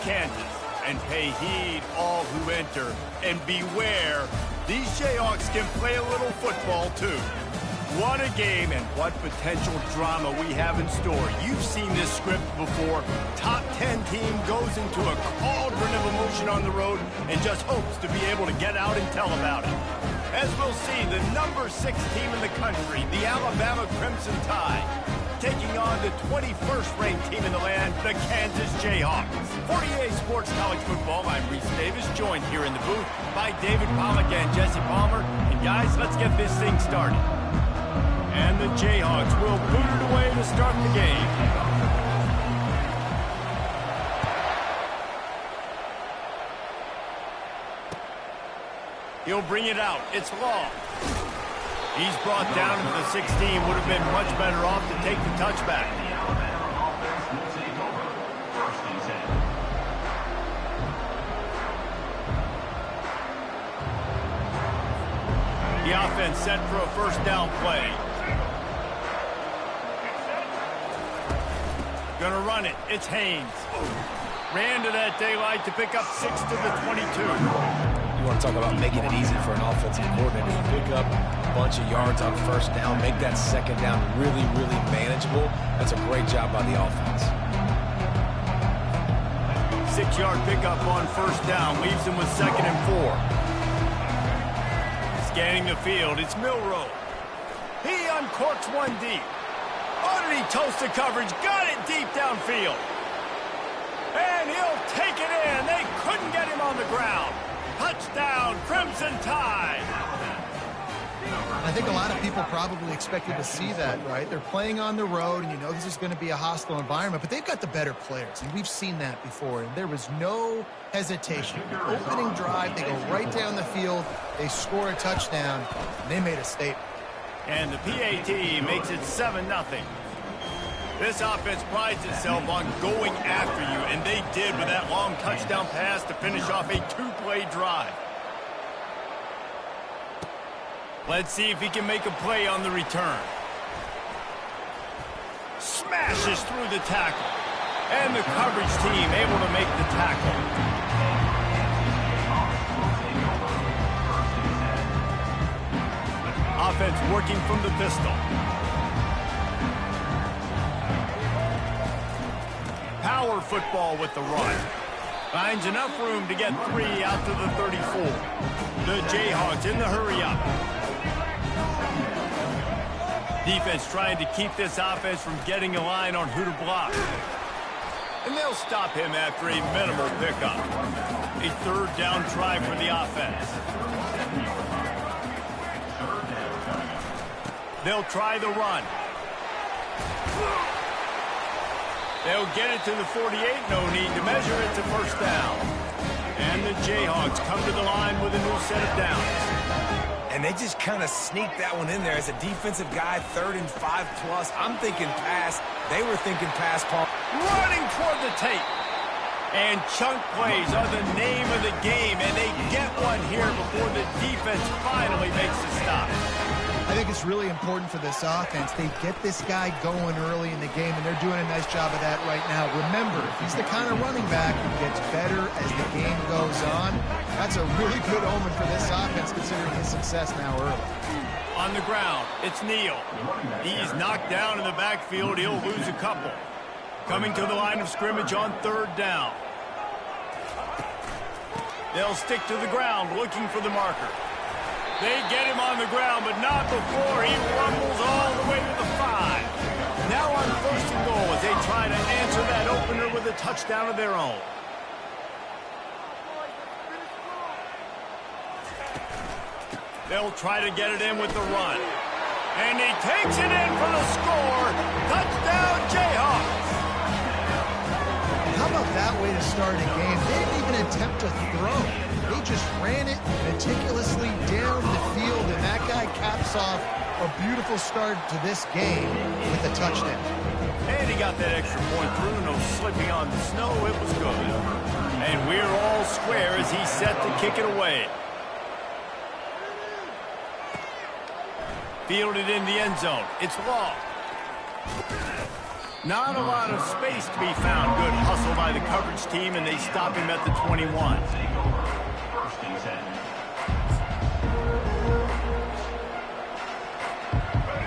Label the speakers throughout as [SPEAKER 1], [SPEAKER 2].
[SPEAKER 1] Kansas. And pay heed, all who enter, and beware, these Jayhawks can play a little football too. What a game and what potential drama we have in store. You've seen this script before. Top 10 team goes into a cauldron of emotion on the road and just hopes to be able to get out and tell about it. As we'll see, the number 6 team in the country, the Alabama Crimson Tide, taking on the 21st ranked team in the land, the Kansas Jayhawks. For EA Sports College Football, I'm Reese Davis, joined here in the booth by David Pollack and Jesse Palmer. And guys, let's get this thing started. And the Jayhawks will boot it away to start the game. He'll bring it out. It's Law. He's brought down to the 16. Would have been much better off to take the touchback. The offense set for a first down play. Gonna run it. It's Haynes. Ran to that daylight to pick up 6 to the 22.
[SPEAKER 2] You want to talk about making it easy for an offensive coordinator. You pick up a bunch of yards on first down, make that second down really, really manageable. That's a great job by the offense.
[SPEAKER 1] 6-yard pickup on first down leaves him with 2nd and 4. Scanning the field, it's Milroe. He uncorks one deep. Oh, did he toast the coverage? Got it deep downfield. And he'll take it in. They couldn't get him on the ground. Touchdown, Crimson Tide.
[SPEAKER 3] I think a lot of people probably expected to see that, right? They're playing on the road, and you know this is going to be a hostile environment, but they've got the better players, and we've seen that before, and there was no hesitation. Opening drive, they go right down the field, they score a touchdown, and they made a statement.
[SPEAKER 1] And the PAT makes it 7-0. This offense prides itself on going after you, and they did with that long touchdown pass to finish off a 2-play drive. Let's see if he can make a play on the return. Smashes through the tackle. And the coverage team able to make the tackle. Offense working from the pistol. Power football with the run. Finds enough room to get 3 out to the 34. The Jayhawks in the hurry-up. Defense trying to keep this offense from getting a line on who to block. And they'll stop him after a minimal pickup. A 3rd down try for the offense. They'll try the run. They'll get it to the 48. No need to measure it to first down. And the Jayhawks come to the line with a new set of downs.
[SPEAKER 2] And they just kind of sneaked that one in there as a defensive guy, 3rd and 5+. I'm thinking pass. They were thinking pass, Paul.
[SPEAKER 1] Running toward the tape. And chunk plays are the name of the game, and they get one here before the defense finally makes the stop.
[SPEAKER 3] I think it's really important for this offense. They get this guy going early in the game, and they're doing a nice job of that right now. Remember, he's the kind of running back who gets better as the game goes on. That's a really good omen for this offense, considering his success now early.
[SPEAKER 1] On the ground, it's Neal. He's knocked down in the backfield. He'll lose a couple. Coming to the line of scrimmage on 3rd down. They'll stick to the ground, looking for the marker. They get him on the ground, but not before he rumbles all the way to the 5. Now on 1st and goal as they try to answer that opener with a touchdown of their own. They'll try to get it in with the run. And he takes it in for the score. Touchdown, Jayhawks.
[SPEAKER 3] How about that way to start a game? They didn't even attempt to throw. They just ran it meticulously down the field, and that guy caps off a beautiful start to this game with a touchdown.
[SPEAKER 1] And he got that extra point through. No slipping on the snow. It was good. And we're all square as he's set to kick it away. Fielded in the end zone. It's Law. Not a lot of space to be found. Good hustle by the coverage team, and they stop him at the 21.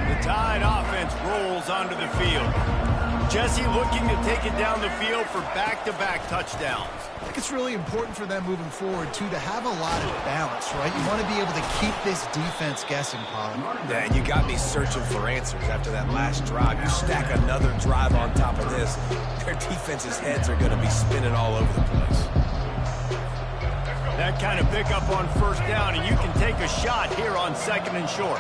[SPEAKER 1] The Tide offense rolls onto the field. Jesse looking to take it down the field for back-to-back touchdowns.
[SPEAKER 3] I think it's really important for them moving forward, too, to have a lot of balance, right? You want to be able to keep this defense guessing, Pollard.
[SPEAKER 2] Yeah, and you got me searching for answers after that last drive. You stack another drive on top of this, their defense's heads are going to be spinning all over the place.
[SPEAKER 1] That kind of pickup on first down, and you can take a shot here on second and short.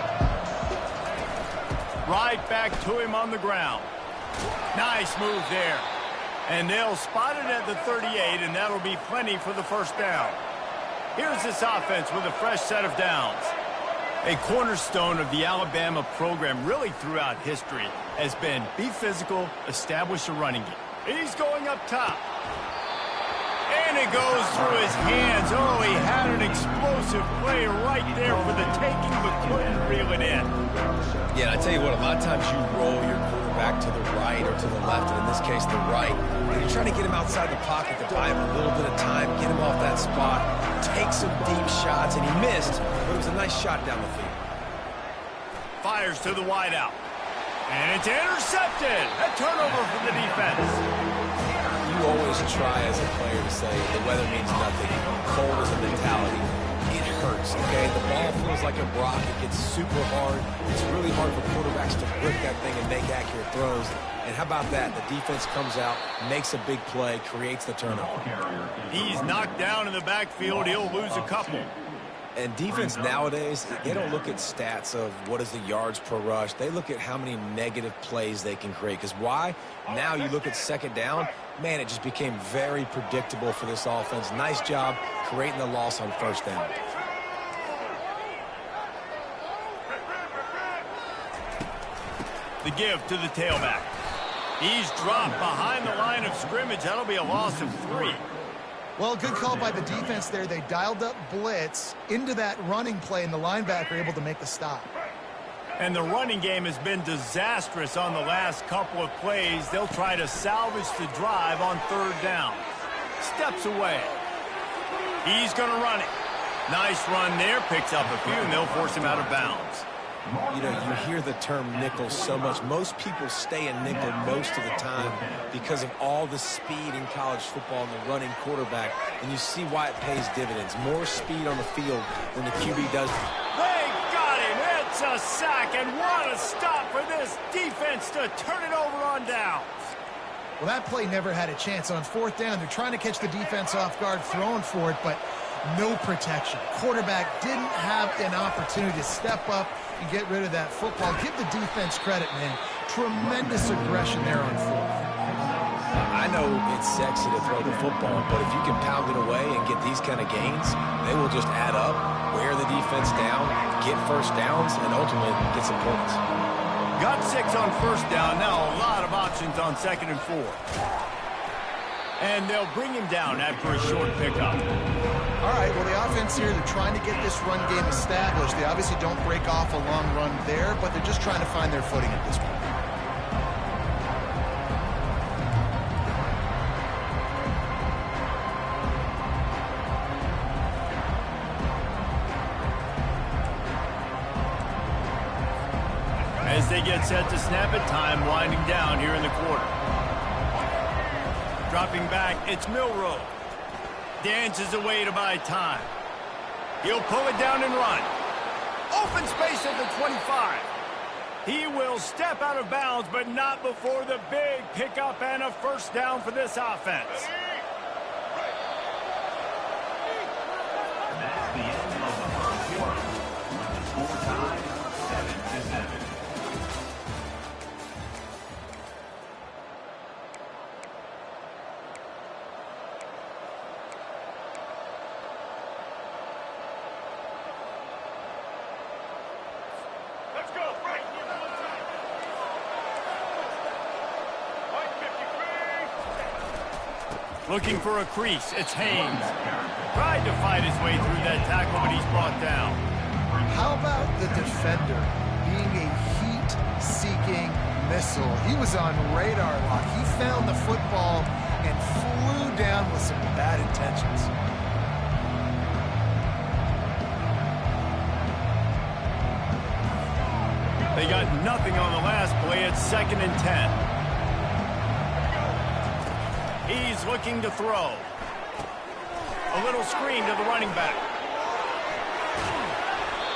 [SPEAKER 1] Right back to him on the ground. Nice move there. And they'll spot it at the 38, and that'll be plenty for the first down. Here's this offense with a fresh set of downs. A cornerstone of the Alabama program really throughout history has been be physical, establish a running game. He's going up top. And it goes through his hands. Oh, he had an explosive play right there for the taking, but couldn't reel it in.
[SPEAKER 2] Yeah, and I tell you what, a lot of times you roll your quarterback to the right or to the left, and in this case, the right. And you're trying to get him outside the pocket to buy him a little bit of time, get him off that spot, take some deep shots, and he missed, but it was a nice shot down the field.
[SPEAKER 1] Fires to the wideout. And it's intercepted. A turnover for the defense.
[SPEAKER 2] You always try as a player to say the weather means nothing. Cold is a mentality. It hurts, okay? The ball feels like a rock. It gets super hard. It's really hard for quarterbacks to grip that thing and make accurate throws. And how about that? The defense comes out, makes a big play, creates the turnover.
[SPEAKER 1] He's knocked down in the backfield. He'll lose a couple.
[SPEAKER 2] And defense nowadays, they don't look at stats of what is the yards per rush. They look at how many negative plays they can create. Because why? Now you look at second down, man, it just became very predictable for this offense. Nice job creating the loss on first down.
[SPEAKER 1] The give to the tailback. He's dropped behind the line of scrimmage. That'll be a loss of 3.
[SPEAKER 3] Well, good call by the defense there. They dialed up blitz into that running play, and the linebacker able to make the stop.
[SPEAKER 1] And the running game has been disastrous on the last couple of plays. They'll try to salvage the drive on third down. Steps away. He's going to run it. Nice run there. Picks up a few, and they'll force him out of bounds.
[SPEAKER 2] You know, you hear the term nickel so much. Most people stay in nickel most of the time because of all the speed in college football and the running quarterback. And you see why it pays dividends. More speed on the field than the QB does.
[SPEAKER 1] They got him. It's a sack, and what a stop for this defense to turn it over on downs.
[SPEAKER 3] Well, that play never had a chance. On fourth down, they're trying to catch the defense off guard, throwing for it, but no protection. Quarterback didn't have an opportunity to step up and get rid of that football. Give the defense credit, man. Tremendous aggression there on fourth.
[SPEAKER 2] I know it's sexy to throw the football, but if you can pound it away and get these kind of gains, they will just add up, wear the defense down, get first downs, and ultimately get some points.
[SPEAKER 1] Got 6 on first down. Now a lot of options on second and 4. And they'll bring him down after a short pickup.
[SPEAKER 3] All right, well, the offense here, they're trying to get this run game established. They obviously don't break off a long run there, but they're just trying to find their footing at this point.
[SPEAKER 1] As they get set to snap it, time winding down here in the quarter. Dropping back, it's Milroe. Dances away to buy time. He'll pull it down and run. Open space at the 25. He will step out of bounds, but not before the big pickup and a first down for this offense.
[SPEAKER 4] That's the end of the first quarter. With the score tied 7-7.
[SPEAKER 1] Looking for a crease, it's Haynes. Tried to fight his way through that tackle, but he's brought down.
[SPEAKER 3] How about the defender being a heat-seeking missile. He was on radar lock. He found the football and flew down with some bad intentions.
[SPEAKER 1] They got nothing on the last play. It's 2nd and 10. He's looking to throw. A little screen to the running back.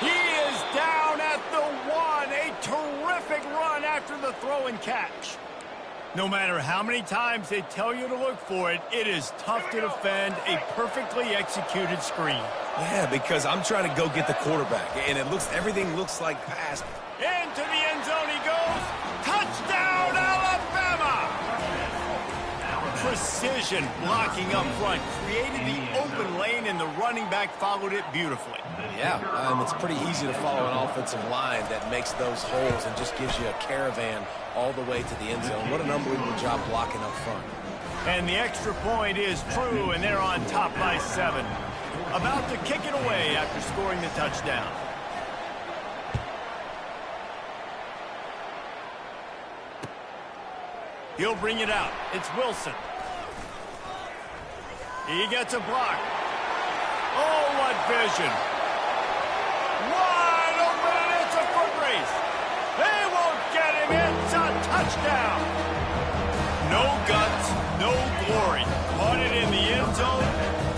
[SPEAKER 1] He is down at the 1. A terrific run after the throw and catch. No matter how many times they tell you to look for it, it is tough to defend a perfectly executed screen.
[SPEAKER 2] Yeah, because I'm trying to go get the quarterback, and everything looks like pass.
[SPEAKER 1] Into the end zone he goes. Touchdown, Alabama! Precision blocking up front. Created the open lane, and the running back followed it beautifully.
[SPEAKER 2] Yeah, it's pretty easy to follow an offensive line that makes those holes and just gives you a caravan all the way to the end zone. What an unbelievable job blocking up front.
[SPEAKER 1] And the extra point is true, and they're on top by 7. About to kick it away after scoring the touchdown. He'll bring it out. It's Wilson. He gets a block. Oh, what vision. Wide open, and it's a foot race. They won't get him. It's a touchdown. No guts, no glory. Caught it in the end zone.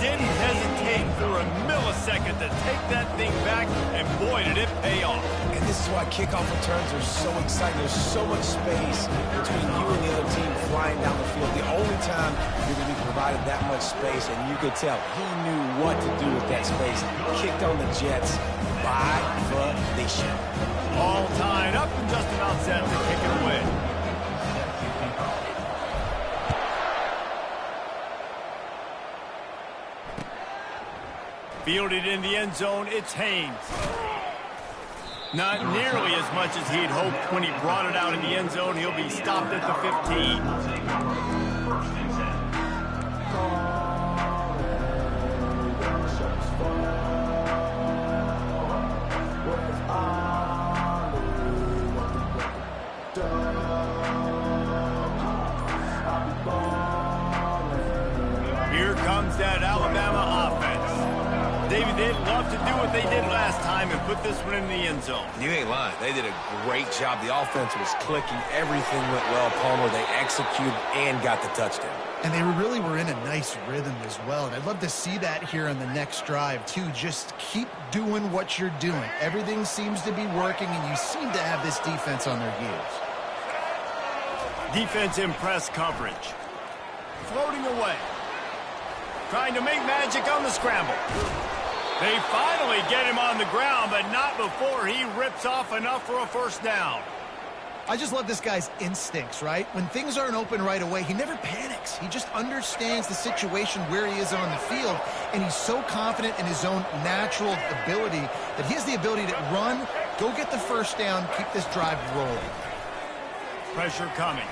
[SPEAKER 1] Didn't hesitate for a millisecond to take that thing back, and boy, did it pay off.
[SPEAKER 2] And this is why kickoff returns are so exciting. There's so much space between you and the other team flying down the field. The only time you're going to be provided that much space, and you could tell he knew what to do with that space. Kicked on the Jets by volition.
[SPEAKER 1] All tied up and just about set to kick it away. Fielded in the end zone, it's Haynes. Not nearly as much as he'd hoped when he brought it out in the end zone. He'll be stopped at the 15. Here comes that Alabama offense. David, they'd love to do what they did last time and put this one in the end zone.
[SPEAKER 2] You ain't lying. They did a great job. The offense was clicking. Everything went well, Palmer. They executed and got the touchdown.
[SPEAKER 3] And they really were in a nice rhythm as well. And I'd love to see that here on the next drive, too. Just keep doing what you're doing. Everything seems to be working, and you seem to have this defense on their heels.
[SPEAKER 1] Defense in press coverage. Floating away. Trying to make magic on the scramble. They finally get him on the ground, but not before he rips off enough for a first down.
[SPEAKER 3] I just love this guy's instincts, right? When things aren't open right away, he never panics. He just understands the situation where he is on the field, and he's so confident in his own natural ability that he has the ability to run, go get the first down, keep this drive rolling.
[SPEAKER 1] Pressure coming.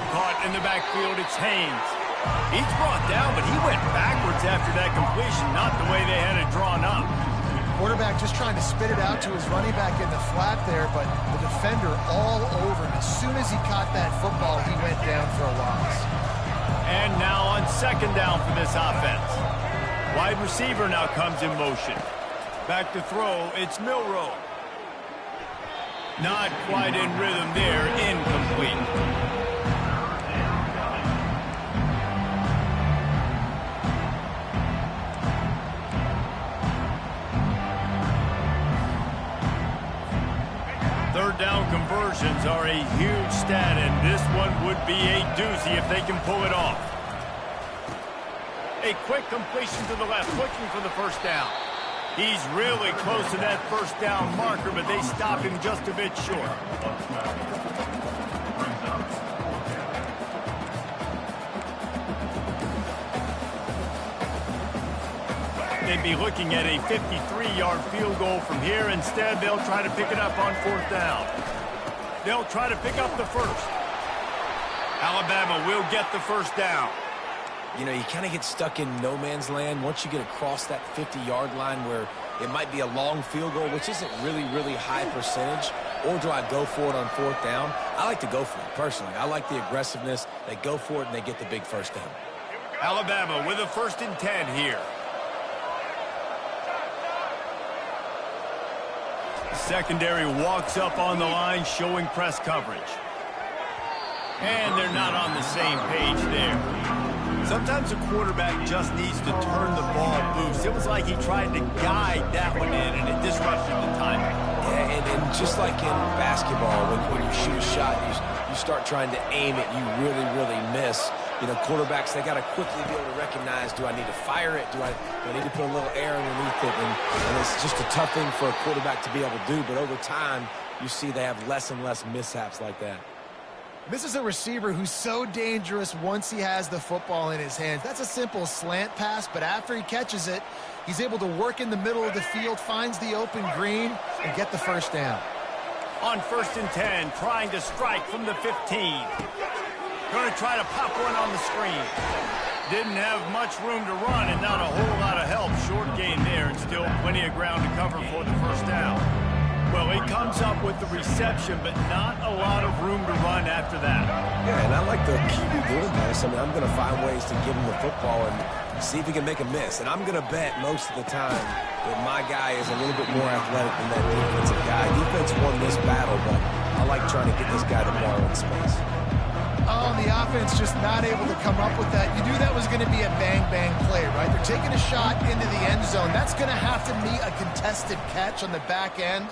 [SPEAKER 1] Caught in the backfield, it's Haynes. He's brought down, but he went backwards after that completion, not the way they had it drawn up.
[SPEAKER 3] Quarterback just trying to spit it out to his running back in the flat there, but the defender all over him. As soon as he caught that football, he went down for a loss.
[SPEAKER 1] And now on 2nd down for this offense. Wide receiver now comes in motion. Back to throw, it's Milroe. Not quite in rhythm there, incomplete. Third down conversions are a huge stat, and this one would be a doozy if they can pull it off. A quick completion to the left, looking for the first down. He's really close to that first down marker, but they stop him just a bit short. They'd be looking at a 53-yard field goal from here. Instead, they'll try to pick it up on 4th down. They'll try to pick up the first. Alabama will get the first down.
[SPEAKER 2] You know, you kind of get stuck in no man's land once you get across that 50-yard line where it might be a long field goal, which isn't really high percentage. or do I go for it on 4th down? I like to go for it, personally. I like the aggressiveness. They go for it, and they get the big first down.
[SPEAKER 1] Alabama with a 1st and 10 here. Secondary walks up on the line, showing press coverage. And they're not on the same page there. Sometimes a quarterback just needs to turn the ball loose. It was like he tried to guide that one in, and it disrupted the timing.
[SPEAKER 2] Yeah, and just like in basketball, when you shoot a shot, you start trying to aim it, you really, really miss. You know, quarterbacks, they got to quickly be able to recognize, do I need to fire it? Do I need to put a little air underneath it? And it's just a tough thing for a quarterback to be able to do. But over time, you see they have less and less mishaps like that.
[SPEAKER 3] This is a receiver who's so dangerous once he has the football in his hands. That's a simple slant pass, but after he catches it, he's able to work in the middle of the field, finds the open green, and get the first down.
[SPEAKER 1] On 1st and 10, trying to strike from the 15. Going to try to pop one on the screen. Didn't have much room to run and not a whole lot of help. Short gain there and still plenty of ground to cover for the first down. Well, he comes up with the reception, but not a lot of room to run after that.
[SPEAKER 2] Yeah, and I like the QB doing this. I mean, I'm going to find ways to give him the football and see if he can make a miss. And I'm going to bet most of the time that my guy is a little bit more athletic than that defensive guy. Defense won this battle, but I like trying to get this guy the ball in space.
[SPEAKER 3] Oh, and the offense just not able to come up with that. You knew that was going to be a bang-bang play, right? They're taking a shot into the end zone. That's going to have to be a contested catch on the back end,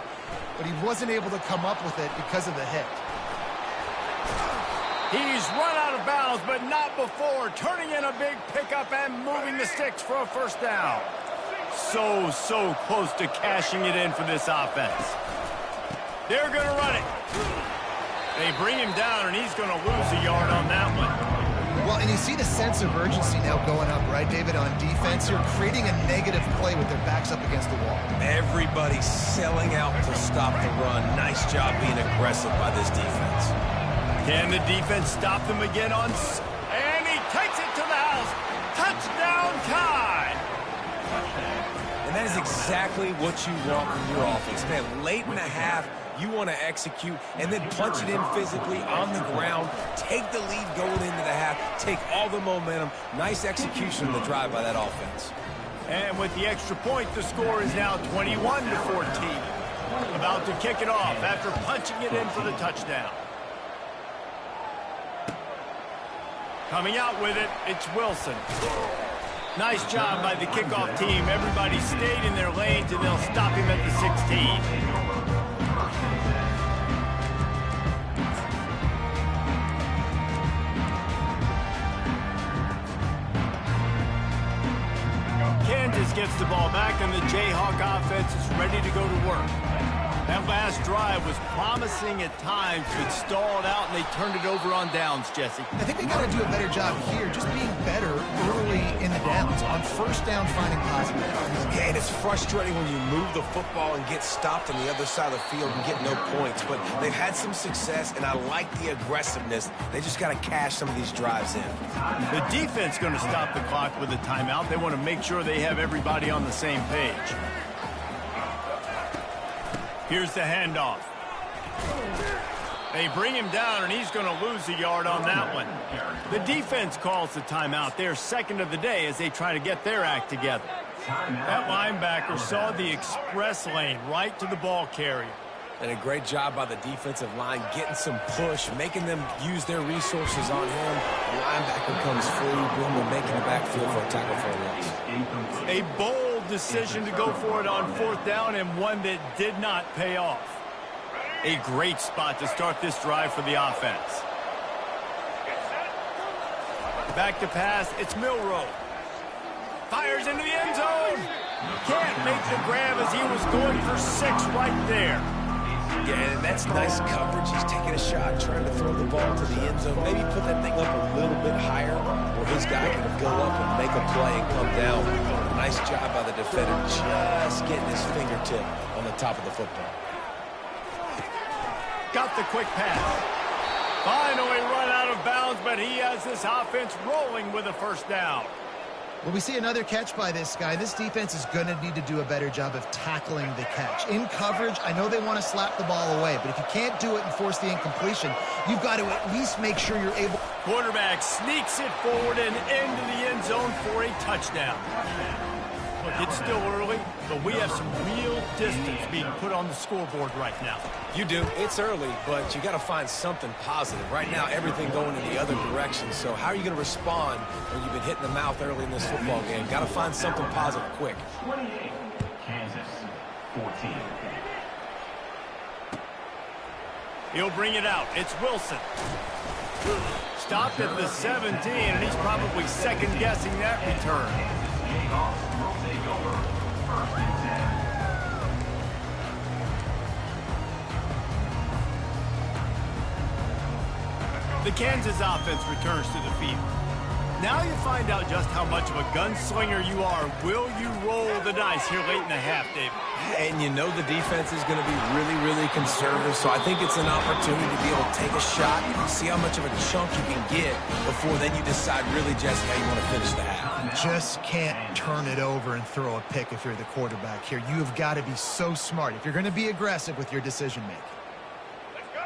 [SPEAKER 3] but he wasn't able to come up with it because of the hit.
[SPEAKER 1] He's run out of bounds, but not before. Turning in a big pickup and moving the sticks for a first down. So close to cashing it in for this offense. They're going to run it. They bring him down, and he's going to lose a yard on that one.
[SPEAKER 3] Well, and you see the sense of urgency now going up, right, David, on defense. You're creating a negative play with their backs up against the wall.
[SPEAKER 2] Everybody's selling out to stop the run. Nice job being aggressive by this defense.
[SPEAKER 1] Can the defense stop them again on... And he takes it to the house. Touchdown time.
[SPEAKER 2] And that is exactly what you want from your offense. Man, late in the half, you want to execute and then punch it in physically on the ground, take the lead going into the half, take all the momentum. Nice execution of the drive by that offense.
[SPEAKER 1] And with the extra point, the score is now 21-14. About to kick it off after punching it in for the touchdown. Coming out with it, it's Wilson. Nice job by the kickoff team. Everybody stayed in their lanes, and they'll stop him at the 16. Kansas gets the ball back, and the Jayhawk offense is ready to go to work. That last drive was promising at times, but stalled out, and they turned it over on downs, Jesse.
[SPEAKER 3] I think they got to do a better job here, just being better early in the downs. On first down, finding positive.
[SPEAKER 2] Yeah, and it's frustrating when you move the football and get stopped on the other side of the field and get no points. But they've had some success, and I like the aggressiveness. They just got to cash some of these drives in.
[SPEAKER 1] The defense going to stop the clock with a timeout. They want to make sure they have everybody on the same page. Here's the handoff. They bring him down, and he's going to lose a yard on that one. The defense calls the timeout. They're second of the day as they try to get their act together. That linebacker saw the express lane right to the ball carrier.
[SPEAKER 2] And a great job by the defensive line getting some push, making them use their resources on him. The linebacker comes free, boom, they're making the backfield for a tackle for a loss.
[SPEAKER 1] A bold decision to go for it on fourth down, and one that did not pay off. A great spot to start this drive for the offense. Back to pass, it's Milroe. Fires into the end zone. Can't make the grab as he was going for 6 right there.
[SPEAKER 2] Yeah, and that's nice coverage. He's taking a shot, trying to throw the ball to the end zone. Maybe put that thing up a little bit higher where his guy can go up and make a play and come down. Nice job by the defender just getting his fingertip on the top of the football.
[SPEAKER 1] Got the quick pass. Finally run out of bounds, but he has this offense rolling with a first down.
[SPEAKER 3] Well, we see another catch by this guy. This defense is going to need to do a better job of tackling the catch. In coverage, I know they want to slap the ball away, but if you can't do it and force the incompletion, you've got to at least make sure you're able.
[SPEAKER 1] Quarterback sneaks it forward and into the end zone for a touchdown. Look, it's still early, but we have some real distance being put on the scoreboard right now.
[SPEAKER 2] You do. It's early, but you got to find something positive. Right now, everything going in the other direction. So how are you going to respond when you've been hit in the mouth early in this football game? Got to find something positive quick.
[SPEAKER 4] 28, Kansas, 14.
[SPEAKER 1] He'll bring it out. It's Wilson. Stopped at the 17, and he's probably second-guessing that return.
[SPEAKER 4] Jayhawks will take over. First and 10.
[SPEAKER 1] The Kansas offense returns to the field. Now you find out just how much of a gunslinger you are. Will you roll the dice here late in the half, David?
[SPEAKER 2] And you know the defense is going to be really, really conservative, so I think it's an opportunity to be able to take a shot. You can see how much of a chunk you can get before then you decide really, Jesse, how you want to finish the half.
[SPEAKER 3] Just can't turn it over and throw a pick if you're the quarterback here. You have got to be so smart if you're going to be aggressive with your decision-making.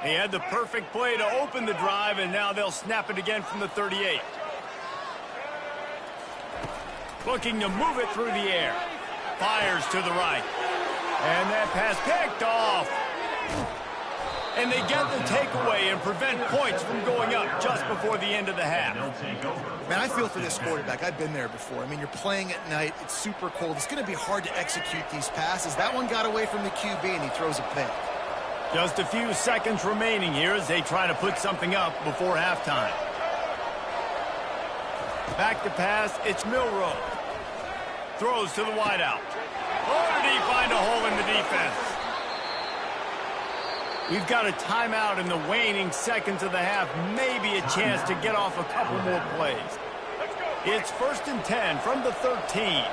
[SPEAKER 1] He had the perfect play to open the drive, and now they'll snap it again from the 38. Looking to move it through the air. Fires to the right. And that pass picked off. And they get the takeaway and prevent points from going up just before the end of the half.
[SPEAKER 3] Man, I feel for this quarterback. I've been there before. I mean, you're playing at night. It's super cold. It's going to be hard to execute these passes. That one got away from the QB, and he throws a pick.
[SPEAKER 1] Just a few seconds remaining here as they try to put something up before halftime. Back to pass, it's Milroe. Throws to the wideout. Oh, did he find a hole in the defense? We've got a timeout in the waning seconds of the half. Maybe a chance to get off a couple more plays. It's 1st and 10 from the 13.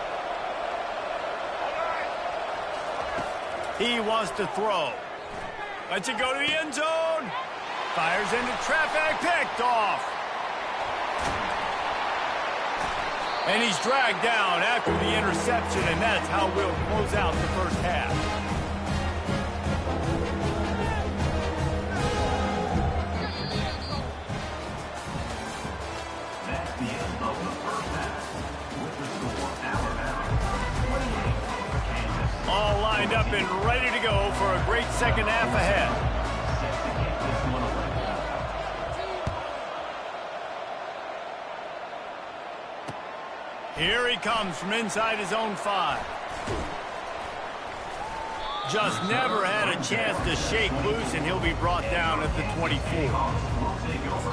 [SPEAKER 1] He wants to throw. Lets it go to the end zone. Fires into traffic, picked off. And he's dragged down after the interception, and that's how we'll close out the first half.
[SPEAKER 4] That's the end of the first half. With the score, Alabama 28, Kansas.
[SPEAKER 1] All lined up and ready to go for a great second half ahead.
[SPEAKER 4] Set to get this one away.
[SPEAKER 1] Here he comes from inside his own 5. Just never had a chance to shake loose, and he'll be brought down at the 24.
[SPEAKER 4] Jayhawks will take over.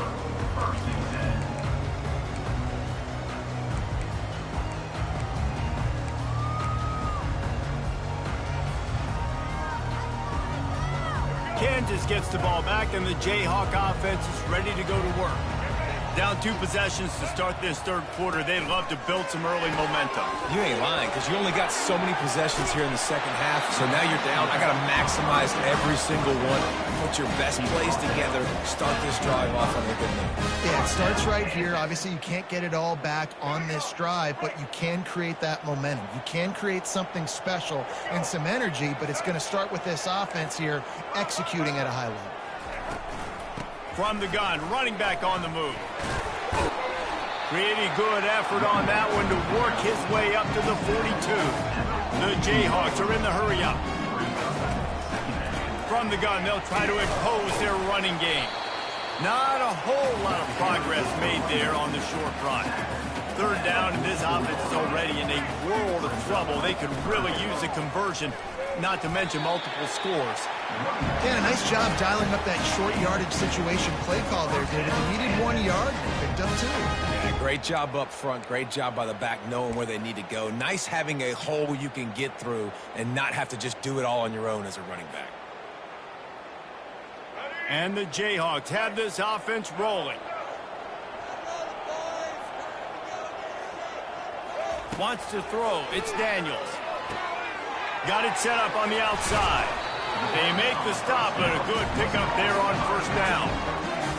[SPEAKER 4] First and 10.
[SPEAKER 1] Kansas gets the ball back, and the Jayhawk offense is ready to go to work. Down 2 possessions to start this third quarter. They'd love to build some early momentum.
[SPEAKER 2] You ain't lying, because you only got so many possessions here in the second half, so now you're down. I got to maximize every single one. Put your best plays together. Start this drive off on a good note.
[SPEAKER 3] Yeah, it starts right here. Obviously, you can't get it all back on this drive, but you can create that momentum. You can create something special and some energy, but it's going to start with this offense here executing at a high level.
[SPEAKER 1] From the gun, running back on the move. Pretty good effort on that one to work his way up to the 42. The Jayhawks are in the hurry-up. From the gun, they'll try to impose their running game. Not a whole lot of progress made there on the short run. Third down, and this offense is already in a world of trouble. They could really use a conversion, not to mention multiple scores.
[SPEAKER 3] Yeah, nice job dialing up that short yardage situation play call there, David. They needed 1 yard, they picked up 2.
[SPEAKER 2] Yeah, great job up front. Great job by the back knowing where they need to go. Nice having a hole you can get through and not have to just do it all on your own as a running back.
[SPEAKER 1] And the Jayhawks have this offense rolling. Wants to throw. It's Daniels. Got it set up on the outside. They make the stop, but a good pickup there on first down.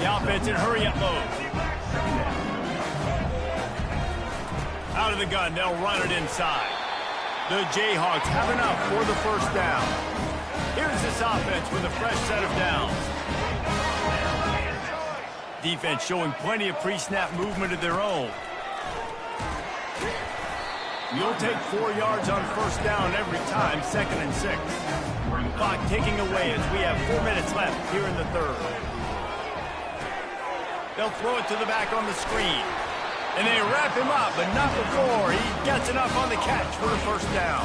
[SPEAKER 1] The offense in hurry-up mode. Out of the gun, they'll run it inside. The Jayhawks have enough for the first down. Here's this offense with a fresh set of downs. Defense showing plenty of pre-snap movement of their own. You'll take 4 yards on first down every time, 2nd and 6. Clock ticking away as we have 4 minutes left here in the third. They'll throw it to the back on the screen. And they wrap him up, but not before he gets enough on the catch for the first down.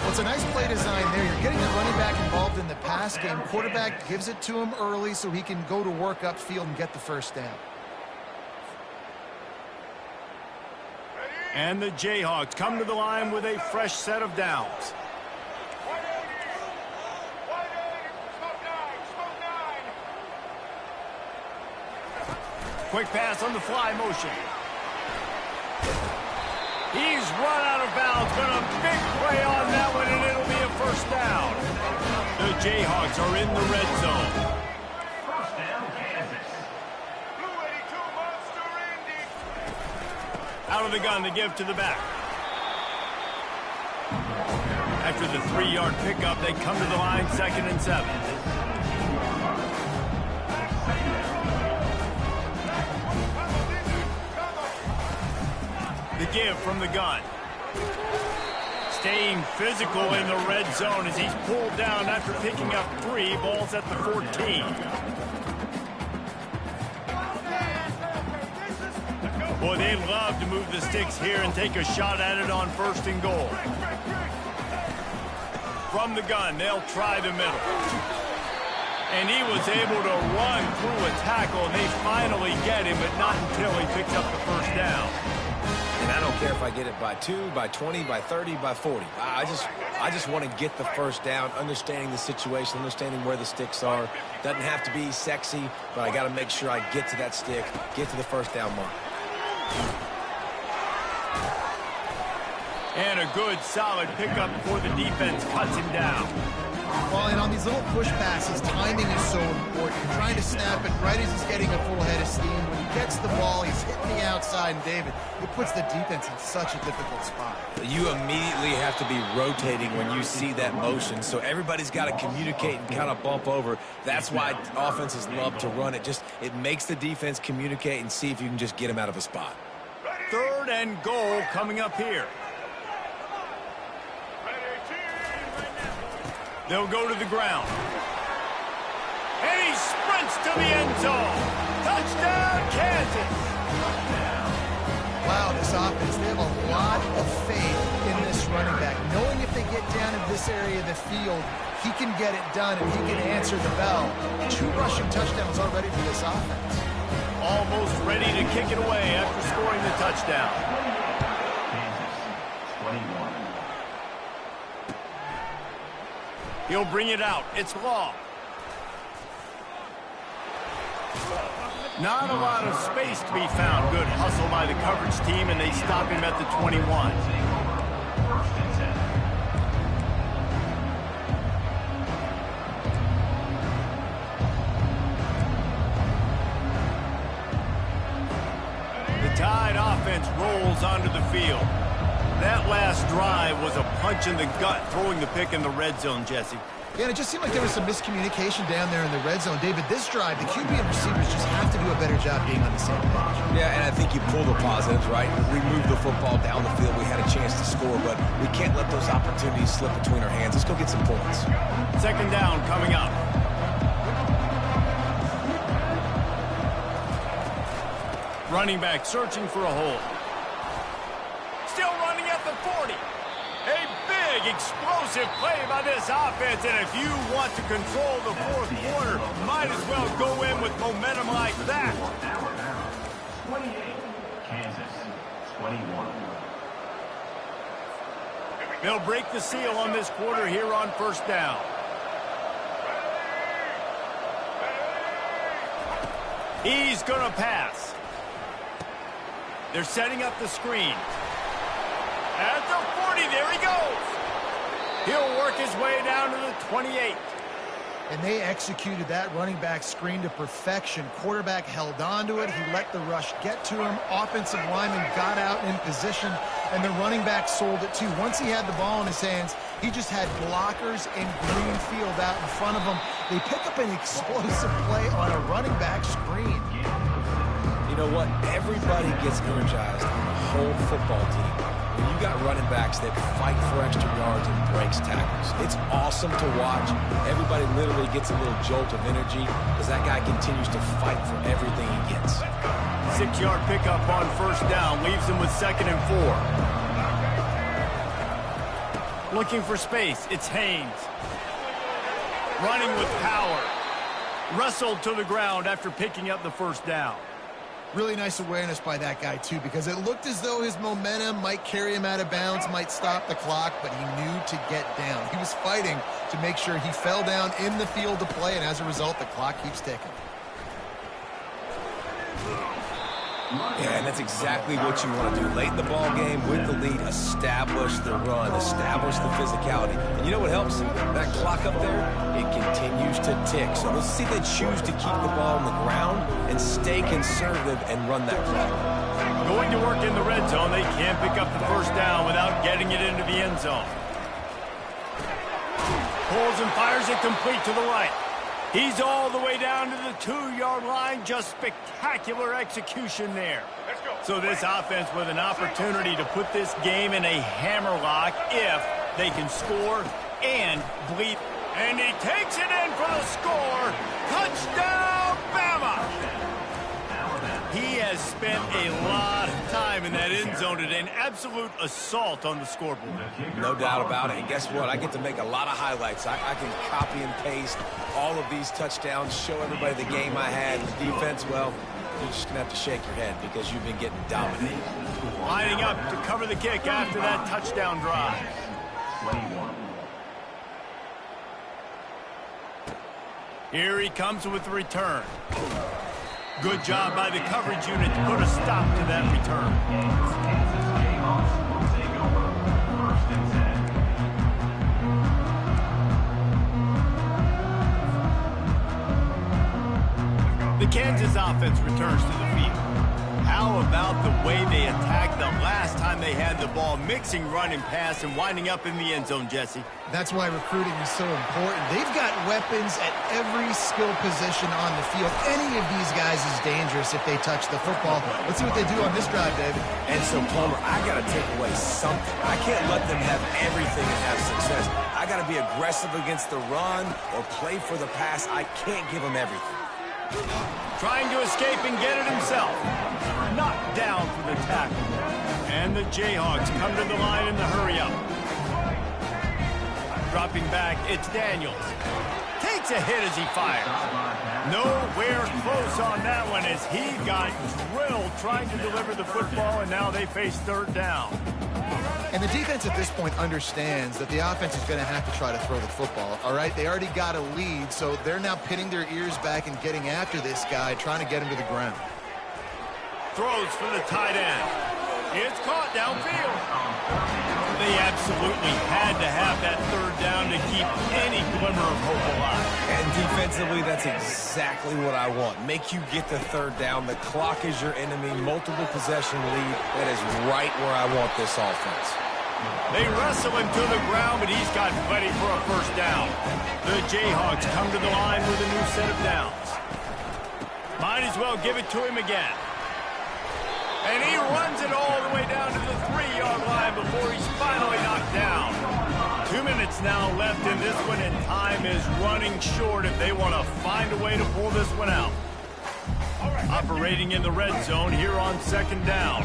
[SPEAKER 3] Well, it's a nice play design there. You're getting the running back involved in the pass game. Quarterback gives it to him early so he can go to work upfield and get the first down.
[SPEAKER 1] And the Jayhawks come to the line with a fresh set of downs. Quick pass on the fly motion. He's run out of bounds, but a big play on that one, and it'll be a first down. The Jayhawks are in the red zone.
[SPEAKER 4] First down, Kansas.
[SPEAKER 1] Out of the gun, the give to the back. After the 3-yard pickup, they come to the line, 2nd and 7. The give from the gun. Staying physical in the red zone as he's pulled down after picking up 3 balls at the 14. Boy, they love to move the sticks here and take a shot at it on 1st and goal. From the gun, they'll try the middle. And he was able to run through a tackle, and they finally get him, but not until he picks up the first down.
[SPEAKER 2] And I don't care if I get it by 2, by 20, by 30, by 40. I just want to get the first down, understanding the situation, understanding where the sticks are. Doesn't have to be sexy, but I got to make sure I get to that stick, get to the first down mark.
[SPEAKER 1] And a good, solid pickup before the defense cuts him down.
[SPEAKER 3] Well, and on these little push passes, timing is so important. You're trying to snap it right as he's getting a full head of steam. When he gets the ball, he's hitting the outside, and David, it puts the defense in such a difficult spot.
[SPEAKER 2] You immediately have to be rotating when you see that motion, so everybody's got to communicate and kind of bump over. That's why offenses love to run it. It makes the defense communicate and see if you can just get him out of a spot.
[SPEAKER 1] 3rd and goal coming up here. They'll go to the ground. And he sprints to the end zone. Touchdown, Kansas.
[SPEAKER 3] Wow, this offense, they have a lot of faith in this running back. Knowing if they get down in this area of the field, he can get it done and he can answer the bell. 2 rushing touchdowns already for this offense.
[SPEAKER 1] Almost ready to kick it away after scoring the touchdown.
[SPEAKER 4] Kansas, 21.
[SPEAKER 1] He'll bring it out. It's Law. Not a lot of space to be found. Good hustle by the coverage team, and they stop him at the 21.
[SPEAKER 4] First and 10.
[SPEAKER 1] The Tide offense rolls onto the field. That last drive was a punch in the gut, throwing the pick in the red zone, Jesse.
[SPEAKER 3] Yeah, and it just seemed like there was some miscommunication down there in the red zone. David, this drive, the QB and receivers just have to do a better job being on the same page.
[SPEAKER 2] Yeah, and I think you pull the positives, right? We moved the football down the field. We had a chance to score, but we can't let those opportunities slip between our hands. Let's go get some points.
[SPEAKER 1] 2nd down coming up. Running back searching for a hole. Still running at the 40. A big, explosive play by this offense, and if you want to control the 4th quarter, might as well go in with momentum like that.
[SPEAKER 4] 28. Kansas, 21.
[SPEAKER 1] They'll break the seal on this quarter here on first down. He's going to pass. They're setting up the screen. At the 40, there he goes. He'll work his way down to the 28.
[SPEAKER 3] And they executed that running back screen to perfection. Quarterback held on to it. He let the rush get to him. Offensive lineman got out in position, and the running back sold it too. Once he had the ball in his hands, he just had blockers in green field out in front of him. They pick up an explosive play on a running back screen.
[SPEAKER 2] You know what? Everybody gets energized on the whole football team when you got running backs that fight for extra yards and breaks tackles. It's awesome to watch. Everybody literally gets a little jolt of energy as that guy continues to fight for everything he gets.
[SPEAKER 1] 6-yard pickup on first down leaves him with 2nd and 4. Looking for space, it's Haynes. Running with power. Wrestled to the ground after picking up the first down.
[SPEAKER 3] Really nice awareness by that guy, too, because it looked as though his momentum might carry him out of bounds, might stop the clock, but he knew to get down. He was fighting to make sure he fell down in the field to play, and as a result, the clock keeps ticking.
[SPEAKER 2] Yeah, and that's exactly what you want to do. Late in the ball game, with the lead, establish the run, establish the physicality. And you know what helps? That clock up there, it continues to tick. So let's see if they choose to keep the ball on the ground and stay conservative and run that clock.
[SPEAKER 1] Going to work in the red zone, they can't pick up the first down without getting it into the end zone. Pulls and fires it complete to the right. He's all the way down to the 2-yard line. Just spectacular execution there. So this offense with an opportunity to put this game in a hammerlock if they can score and bleed. And he takes it in for the score. Touchdown, Bama! He has spent a lot of time in that end zone today. An absolute assault on the scoreboard.
[SPEAKER 2] No doubt about it. And guess what? I get to make a lot of highlights. I can copy and paste all of these touchdowns, show everybody the game I had. The defense, well, you're just going to have to shake your head because you've been getting dominated.
[SPEAKER 1] Lining up to cover the kick after that touchdown drive. Here he comes with the return. Good job by the coverage unit to put a stop to that return. The Kansas offense returns to the field. How about the way they attacked the last time they had the ball, mixing run and pass and winding up in the end zone, Jesse?
[SPEAKER 3] That's why recruiting is so important. They've got weapons at every skill position on the field. Any of these guys is dangerous if they touch the football. Let's see what they do on this drive, David.
[SPEAKER 2] And so, Plummer, I got to take away something. I can't let them have everything and have success. I got to be aggressive against the run or play for the pass. I can't give them everything.
[SPEAKER 1] Trying to escape and get it himself. Knocked down for the tackle. And the Jayhawks come to the line in the hurry-up. Dropping back, it's Daniels. Takes a hit as he fires. Nowhere close on that one as he got drilled trying to deliver the football, and now they face 3rd down.
[SPEAKER 3] And the defense at this point understands that the offense is going to have to try to throw the football, all right? They already got a lead, so they're now pitting their ears back and getting after this guy, trying to get him to the ground.
[SPEAKER 1] Throws for the tight end. It's caught downfield. They absolutely had to have that 3rd down to keep any glimmer of hope alive.
[SPEAKER 2] And defensively, that's exactly what I want. Make you get the 3rd down. The clock is your enemy. Multiple possession lead. That is right where I want this offense.
[SPEAKER 1] They wrestle him to the ground, but he's got plenty for a first down. The Jayhawks come to the line with a new set of downs. Might as well give it to him again. And he runs it all the way down to the 3-yard line before he's finally knocked down. 2 minutes now left in this one, and time is running short if they want to find a way to pull this one out. Operating in the red zone here on 2nd down.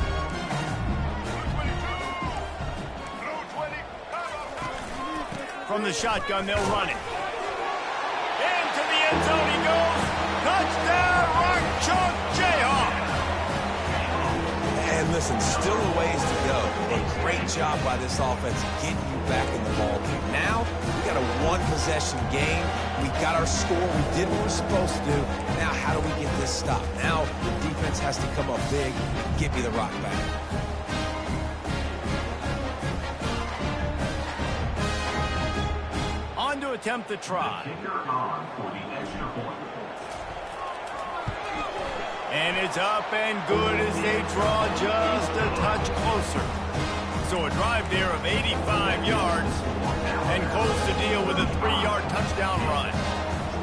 [SPEAKER 1] From the shotgun, they'll run it. Into the end zone he goes. Touchdown, Rock Chalk Jayhawk.
[SPEAKER 2] And listen, still a ways to go. A great job by this offense getting you back in the ball game. Now, we got a 1-possession game. We got our score. We did what we're supposed to do. Now, how do we get this stopped? Now, the defense has to come up big and get me the rock back.
[SPEAKER 1] On to a attempt the try.
[SPEAKER 4] Kicker on for the extra point.
[SPEAKER 1] And it's up and good as they draw just a touch closer. So a drive there of 85 yards and close the deal with a 3-yard touchdown run.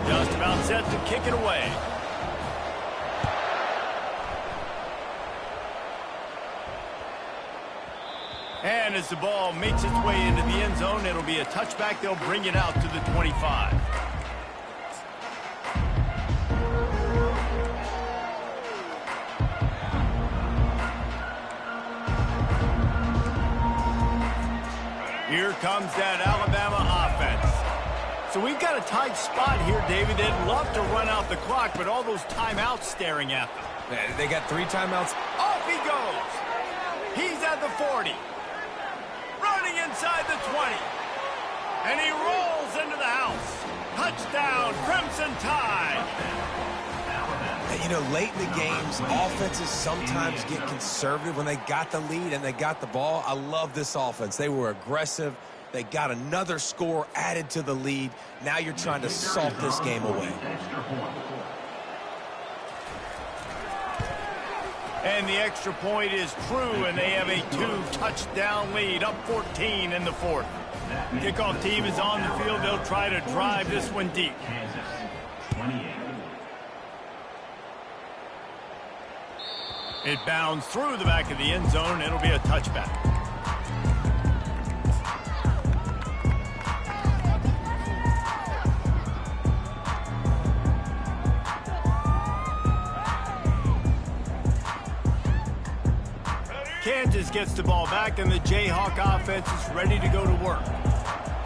[SPEAKER 1] Just about set to kick it away. And as the ball makes its way into the end zone, it'll be a touchback. They'll bring it out to the 25. Here comes that Alabama offense. So we've got a tight spot here, David. They'd love to run out the clock, but all those timeouts staring at them.
[SPEAKER 2] They got 3 timeouts.
[SPEAKER 1] Off he goes. He's at the 40. Running inside the 20. And he rolls into the house. Touchdown, Crimson Tide.
[SPEAKER 2] You know, late in the games, offenses sometimes get conservative when they got the lead and they got the ball. I love this offense. They were aggressive. They got another score added to the lead. Now you're trying to salt this game away.
[SPEAKER 1] And the extra point is true, and they have a 2-touchdown lead, up 14 in the fourth. Kickoff team is on the field. They'll try to drive this one deep.
[SPEAKER 4] Kansas, 28.
[SPEAKER 1] It bounds through the back of the end zone. It'll be a touchback. Kansas gets the ball back, and the Jayhawk offense is ready to go to work.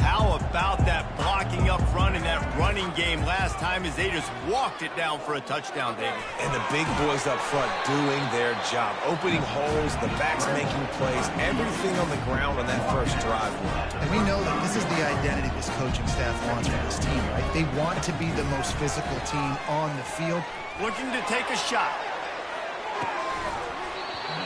[SPEAKER 1] How about that blocking up front and that running game last time as they just walked it down for a touchdown, David?
[SPEAKER 2] And the big boys up front doing their job. Opening holes, the backs making plays, everything on the ground on that first drive.
[SPEAKER 3] And we know that this is the identity this coaching staff wants for this team, right? They want to be the most physical team on the field.
[SPEAKER 1] Looking to take a shot.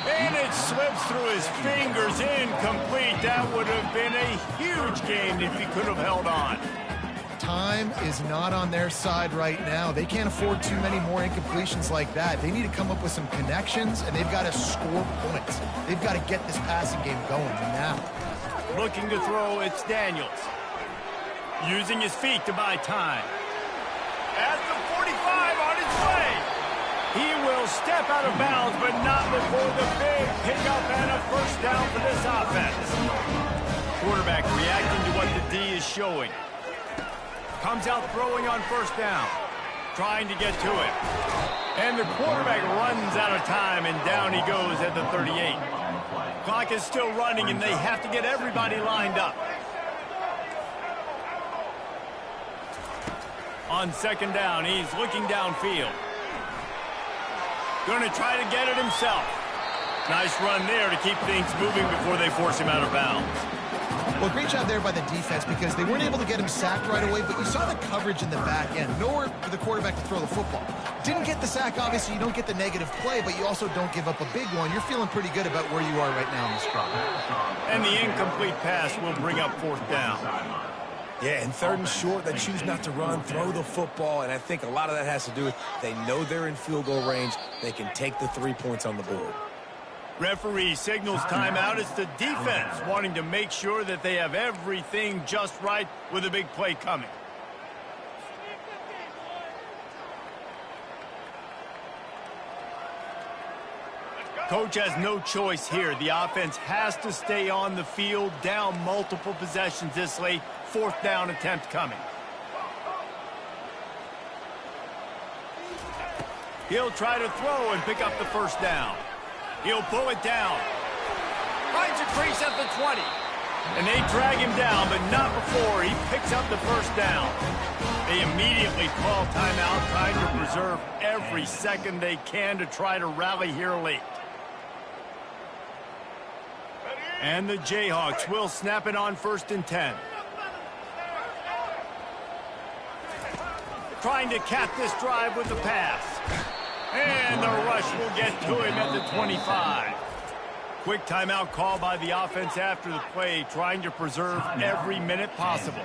[SPEAKER 1] And it slips through his fingers, incomplete. That would have been a huge game if he could have held on.
[SPEAKER 3] Time is not on their side right now. They can't afford too many more incompletions like that. They need to come up with some connections, and they've got to score points. They've got to get this passing game going now.
[SPEAKER 1] Looking to throw, it's Daniels. Using his feet to buy time. At the 45 on his way. He will step out of bounds, but not before the big pickup and a first down for this offense. Quarterback reacting to what the D is showing. Comes out throwing on first down. Trying to get to it. And the quarterback runs out of time, and down he goes at the 38. Clock is still running, and they have to get everybody lined up. On second down, he's looking downfield. Going to try to get it himself. Nice run there to keep things moving before they force him out of bounds.
[SPEAKER 3] Well, great job there by the defense because they weren't able to get him sacked right away, but you saw the coverage in the back end. Nowhere for the quarterback to throw the football. Didn't get the sack, obviously. You don't get the negative play, but you also don't give up a big one. You're feeling pretty good about where you are right now in this drive.
[SPEAKER 1] And the incomplete pass will bring up fourth down.
[SPEAKER 2] Yeah, and third and short, they choose not to run, throw the football, and I think a lot of that has to do with they know they're in field goal range. They can take the 3 points on the board.
[SPEAKER 1] Referee signals timeout. It's the defense wanting to make sure that they have everything just right with a big play coming. Coach has no choice here. The offense has to stay on the field, down multiple possessions this late. Fourth down attempt coming. He'll try to throw and pick up the first down. He'll pull it down. Finds a crease at the 20. And they drag him down, but not before he picks up the first down. They immediately call timeout, trying to preserve every second they can to try to rally here late. And the Jayhawks will snap it on 1st and 10. Trying to cap this drive with the pass. And the rush will get to him at the 25. Quick timeout call by the offense after the play, trying to preserve every minute possible.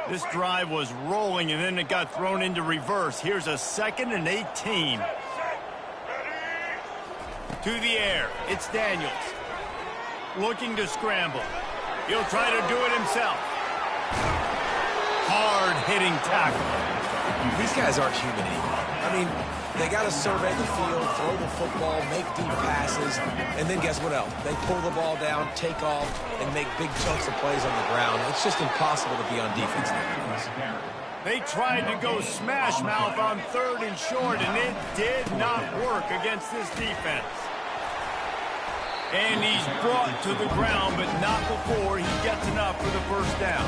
[SPEAKER 1] This drive was rolling, and then it got thrown into reverse. Here's a 2nd and 18. To the air. It's Daniels. Looking to scramble. He'll try to do it himself. Hard-hitting tackle.
[SPEAKER 2] These guys aren't human anymore. I mean, they got to survey the field, throw the football, make deep passes, and then guess what else? They pull the ball down, take off, and make big chunks of plays on the ground. It's just impossible to be on defense nowadays.
[SPEAKER 1] They tried to go smash mouth on 3rd and short, and it did not work against this defense. And he's brought to the ground, but not before he gets enough for the first down.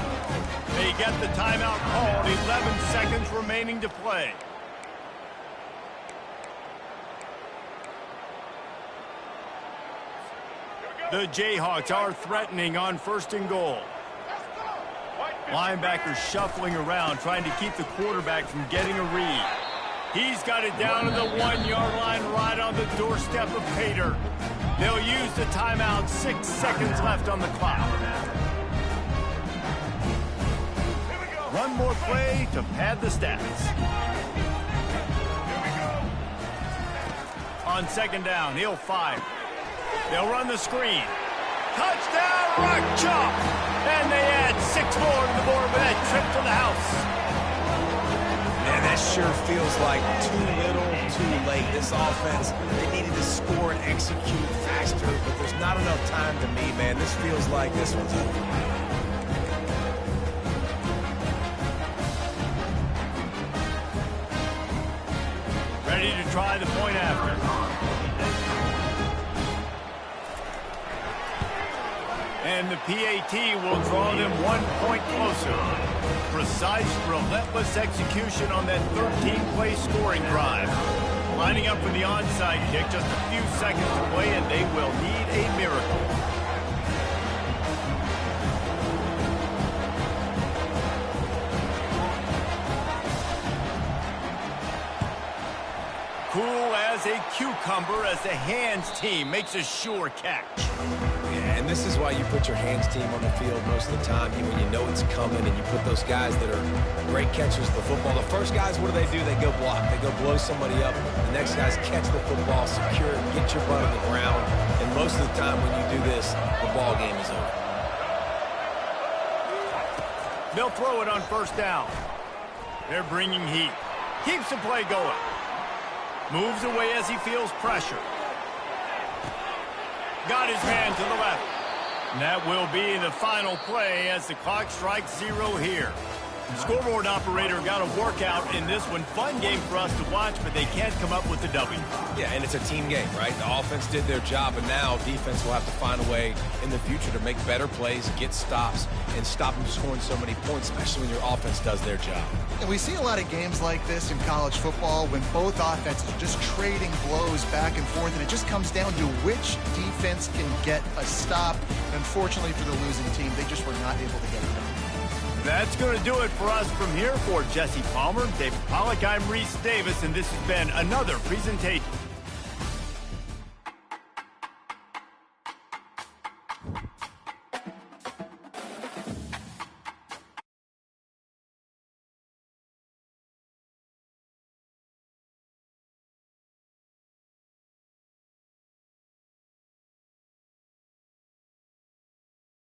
[SPEAKER 1] They get the timeout called, 11 seconds remaining to play. The Jayhawks are threatening on 1st and goal. Linebacker shuffling around, trying to keep the quarterback from getting a read. He's got it down to the 1-yard line, right on the doorstep of Pater. They'll use the timeout, 6 seconds left on the clock. One more play to pad the stats. On 2nd down, he'll fire. They'll run the screen. Touchdown, Rock Chalk! And they add 6 more to the board with that trip to the house.
[SPEAKER 2] Man, that sure feels like too little, too late. This offense, they needed to score and execute faster, but there's not enough time to me, man. This feels like this one's over.
[SPEAKER 1] Ready to try the point after. And the PAT will draw them 1 point closer. Precise, relentless execution on that 13-play scoring drive. Lining up for the onside kick, just a few seconds to play, and they will need a miracle. Cool as a cucumber as the hands team makes a sure catch.
[SPEAKER 2] Yeah, and this is why you put your hands team on the field most of the time. When you know it's coming, and you put those guys that are great catchers of the football. The first guys, what do? They go block. They go blow somebody up. The next guys catch the football, secure it, get your butt on the ground. And most of the time when you do this, the ball game is over.
[SPEAKER 1] They'll throw it on 1st down. They're bringing heat. Keeps the play going. Moves away as he feels pressure. Got his man to the left. And that will be the final play as the clock strikes 0 here. Scoreboard operator got a workout in this one. Fun game for us to watch, but they can't come up with the W.
[SPEAKER 2] Yeah, and it's a team game, right? The offense did their job, and now defense will have to find a way in the future to make better plays, get stops, and stop them from scoring so many points, especially when your offense does their job.
[SPEAKER 3] And we see a lot of games like this in college football when both offenses are just trading blows back and forth, and it just comes down to which defense can get a stop. And unfortunately for the losing team, they just were not able to get it done.
[SPEAKER 1] That's going to do it for us from here. For Jesse Palmer, David Pollack, I'm Reese Davis, and this has been another presentation